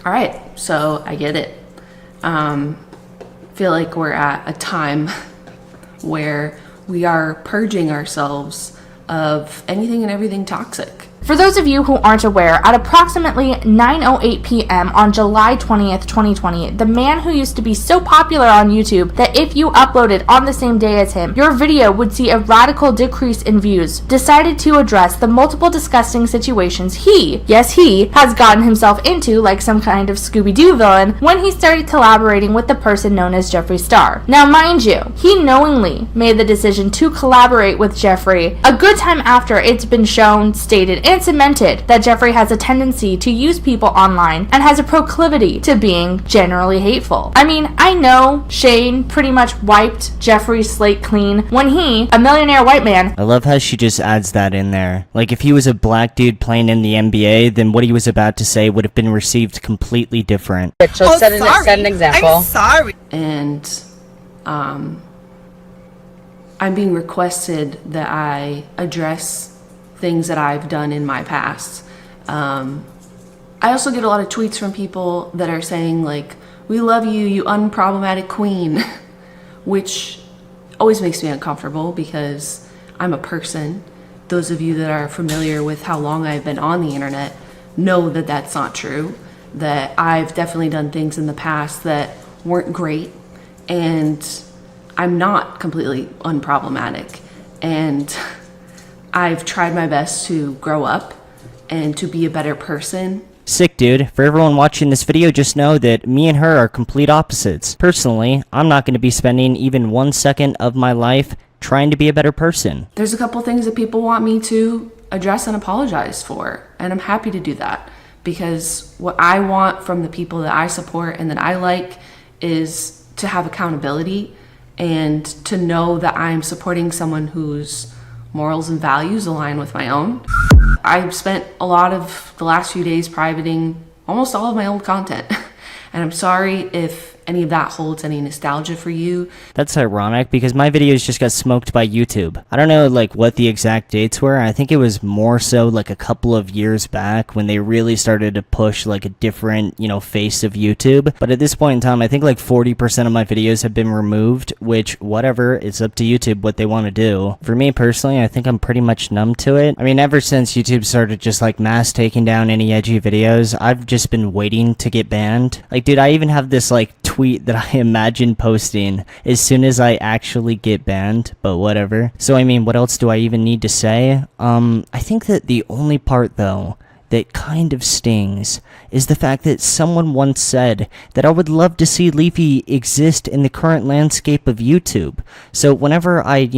All right, so I get it. Feel like we're at a time where we are purging ourselves of anything and everything toxic. For those of you who aren't aware, at approximately 9:08 p.m. on July 20th, 2020, the man who used to be so popular on YouTube that if you uploaded on the same day as him, your video would see a radical decrease in views, decided to address the multiple disgusting situations he has gotten himself into like some kind of Scooby-Doo villain when he started collaborating with the person known as Jeffree Star. Now, mind you, he knowingly made the decision to collaborate with Jeffree a good time after it's been shown, stated, and cemented that Jeffree has a tendency to use people online and has a proclivity to being generally hateful. I mean, I know Shane pretty much wiped Jeffree's slate clean when he, a millionaire white man. I love how she just adds that in there. Like, if he was a black dude playing in the NBA, then what he was about to say would have been received completely different. So set an example. I'm sorry. And I'm being requested that I address things that I've done in my past. I also get a lot of tweets from people that are saying like, "We love you, you unproblematic queen," which always makes me uncomfortable because I'm a person. Those of you that are familiar with how long I've been on the internet know that that's not true, that I've definitely done things in the past that weren't great, and I'm not completely unproblematic. And I've tried my best to grow up and to be a better person. Sick, dude. For everyone watching this video, just know that me and her are complete opposites. Personally, I'm not going to be spending even 1 second of my life trying to be a better person. There's a couple things that people want me to address and apologize for, and I'm happy to do that because what I want from the people that I support and that I like is to have accountability and to know that I'm supporting someone whose morals and values align with my own. I've spent a lot of the last few days privating almost all of my old content. And I'm sorry if any of that holds any nostalgia for you. That's ironic because my videos just got smoked by YouTube. I don't know like what the exact dates were. I think it was more so like a couple of years back when they really started to push like a different, face of YouTube. But at this point in time, I think like 40% of my videos have been removed, which whatever, it's up to YouTube what they want to do. For me personally, I think I'm pretty much numb to it. I mean, ever since YouTube started just like mass taking down any edgy videos, I've just been waiting to get banned. Like, dude, I even have this like tweet that I imagine posting as soon as I actually get banned, but whatever. So I mean, what else do I even need to say? I think that the only part though that kind of stings is the fact that someone once said that I would love to see Leafy exist in the current landscape of YouTube. So whenever I,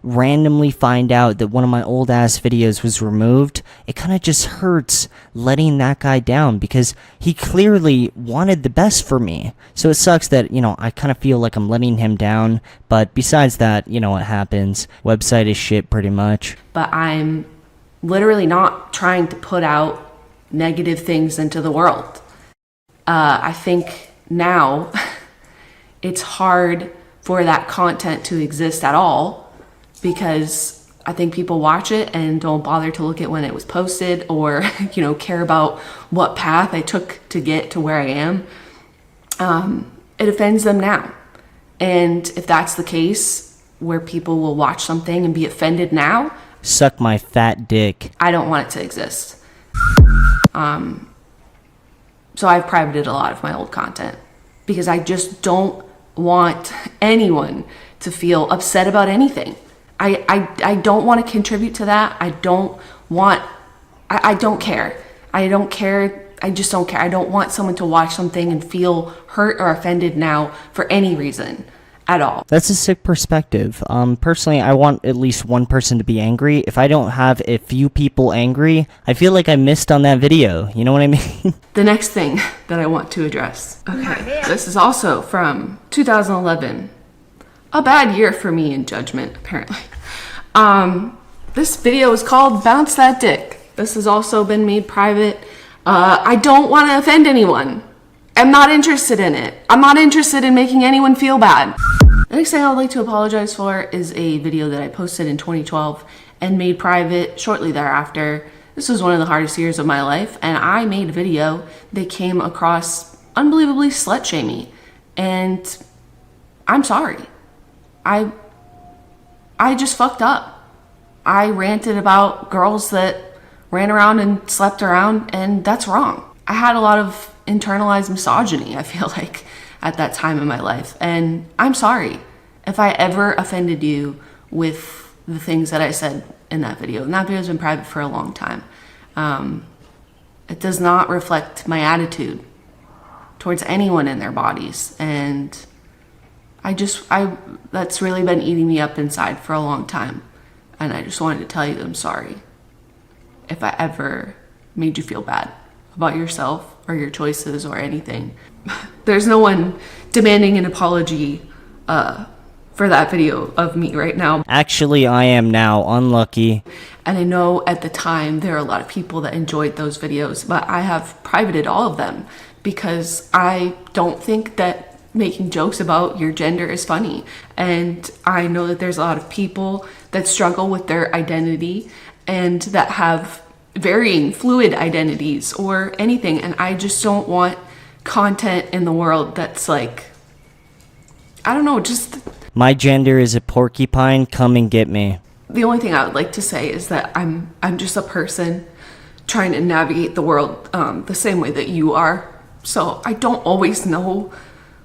randomly find out that one of my old ass videos was removed, it kind of just hurts letting that guy down because he clearly wanted the best for me. So it sucks that, I kind of feel like I'm letting him down, but besides that, what happens. Website is shit pretty much. But I'm literally not trying to put out negative things into the world. I think now it's hard for that content to exist at all because I think people watch it and don't bother to look at when it was posted or, care about what path I took to get to where I am. It offends them now. And if that's the case, where people will watch something and be offended now, suck my fat dick. I don't want it to exist. So I've privated a lot of my old content because I just don't want anyone to feel upset about anything. I don't want to contribute to that. I don't care. I just don't care. I don't want someone to watch something and feel hurt or offended now for any reason at all. That's a sick perspective. Personally, I want at least one person to be angry. If I don't have a few people angry, I feel like I missed on that video. You know what I mean? The next thing that I want to address. Okay, this is also from 2011. A bad year for me in judgment, apparently. This video is called Bounce That Dick. This has also been made private. I don't want to offend anyone. I'm not interested in it. I'm not interested in making anyone feel bad. The next thing I would like to apologize for is a video that I posted in 2012 and made private shortly thereafter This was one of the hardest years of my life, and I made a video that came across unbelievably slut-shamey, and I'm sorry. I just fucked up. I ranted about girls that ran around and slept around, and that's wrong. I had a lot of internalized misogyny, I feel like, at that time in my life, and I'm sorry if I ever offended you with the things that I said in that video. And that video has been private for a long time. It does not reflect my attitude towards anyone in their bodies, and that's really been eating me up inside for a long time, and I just wanted to tell you that I'm sorry if I ever made you feel bad about yourself or your choices or anything. There's no one demanding an apology for that video of me right now. Actually, I am now. Unlucky. And I know at the time there are a lot of people that enjoyed those videos, but I have privated all of them because I don't think that making jokes about your gender is funny. And I know that there's a lot of people that struggle with their identity and that have varying fluid identities or anything. And I just don't want content in the world that's like, I don't know, just... My gender is a porcupine, come and get me. The only thing I would like to say is that I'm just a person trying to navigate the world the same way that you are. So I don't always know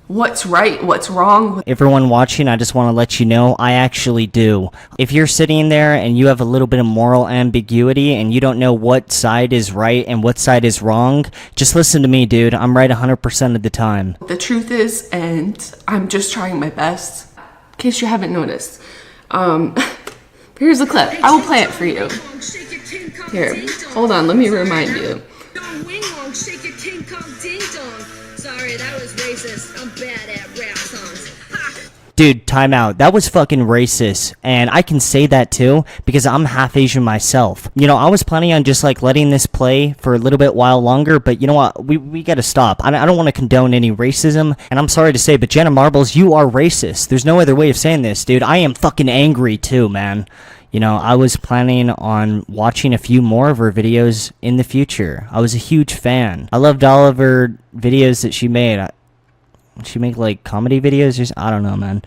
what's right, what's wrong. Everyone watching, I just want to let you know, I actually do. If you're sitting there and you have a little bit of moral ambiguity and you don't know what side is right and what side is wrong, just listen to me, dude. I'm right 100% of the time. The truth is, and I'm just trying my best. In case you haven't noticed, here's the clip. I will play it for you. Here, hold on, let me remind you. Sorry, that was racist. I'm bad at rap songs. Dude, time out. That was fucking racist. And I can say that too, because I'm half Asian myself. You know, I was planning on just like letting this play for a little bit while longer, but you know what? We gotta stop. I don't want to condone any racism, and I'm sorry to say, but Jenna Marbles, you are racist. There's no other way of saying this, dude. I am fucking angry too, man. You know, I was planning on watching a few more of her videos in the future. I was a huge fan. I loved all of her videos that she made. She make like comedy videos or I don't know, man.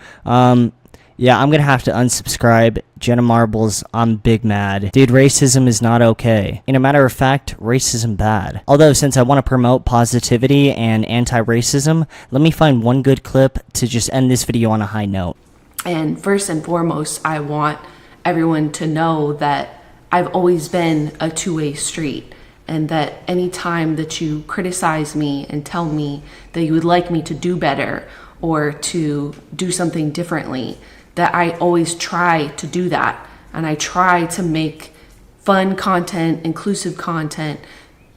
Yeah, I'm gonna have to unsubscribe. Jenna Marbles, I'm big mad. Dude, racism is not okay. In a matter of fact, racism bad. Although, since I want to promote positivity and anti-racism, let me find one good clip to just end this video on a high note. And first and foremost, I want everyone to know that I've always been a two-way street, and that any time that you criticize me and tell me that you would like me to do better or to do something differently, that I always try to do that. And I try to make fun content, inclusive content,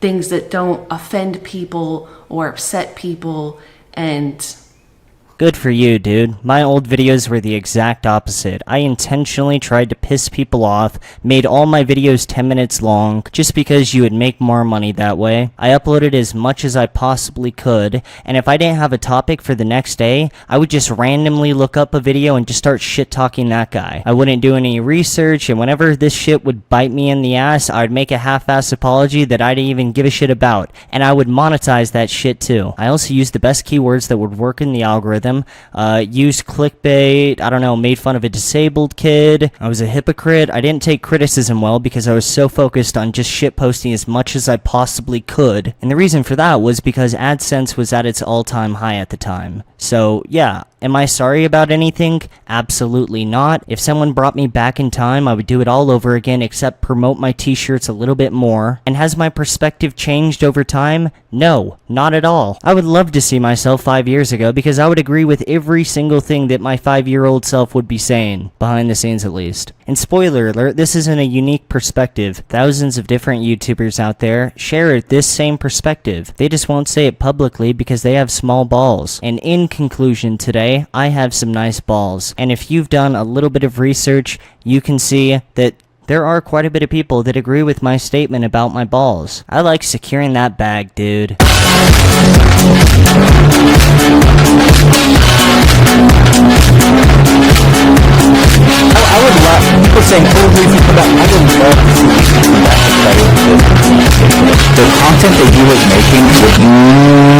things that don't offend people or upset people. And good for you, dude. My old videos were the exact opposite. I intentionally tried to piss people off, made all my videos 10 minutes long, just because you would make more money that way. I uploaded as much as I possibly could, and if I didn't have a topic for the next day, I would just randomly look up a video and just start shit-talking that guy. I wouldn't do any research, and whenever this shit would bite me in the ass, I would make a half-ass apology that I didn't even give a shit about, and I would monetize that shit too. I also used the best keywords that would work in the algorithm, used clickbait, I don't know, made fun of a disabled kid. I was a hypocrite. I didn't take criticism well because I was so focused on just shit posting as much as I possibly could. And the reason for that was because AdSense was at its all-time high at the time. So, yeah. Am I sorry about anything? Absolutely not. If someone brought me back in time, I would do it all over again except promote my t-shirts a little bit more. And has my perspective changed over time? No, not at all. I would love to see myself 5 years ago because I would agree with every single thing that my 5-year-old self would be saying, behind the scenes at least. And spoiler alert, this isn't a unique perspective. Thousands of different YouTubers out there share this same perspective. They just won't say it publicly because they have small balls. And in conclusion today, I have some nice balls. And if you've done a little bit of research, you can see that there are quite a bit of people that agree with my statement about my balls. I like securing that bag, dude. I would love people saying, oh, Leafy, come back. I would love to see Leafy come back and play with this. was making was